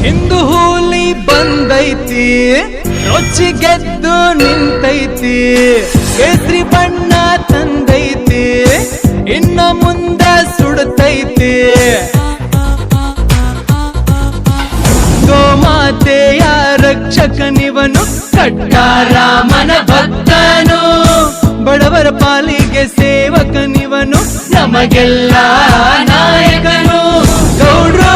ಇಂದು ಹೋಲಿ ಬಂದೈತಿ, ರೊಚ್ಚಿ ಗೆದ್ದು ನಿಂತೈತಿ, ಕೇಸರಿ ಬಣ್ಣ ತಂದೈತಿ, ಇನ್ನ ಮುಂದ ಸುಡತೈತಿ. ಗೋಮಾತೆಯ ರಕ್ಷಕನಿವನು, ಕಟ್ಟಾರಾಮನ ಭಕ್ತನು, ಬಡವರ ಪಾಲಿಗೆ ಸೇವಕನಿವನು, ನಮಗೆಲ್ಲ ನಾಯಕನು. ಗೌಡ್ರು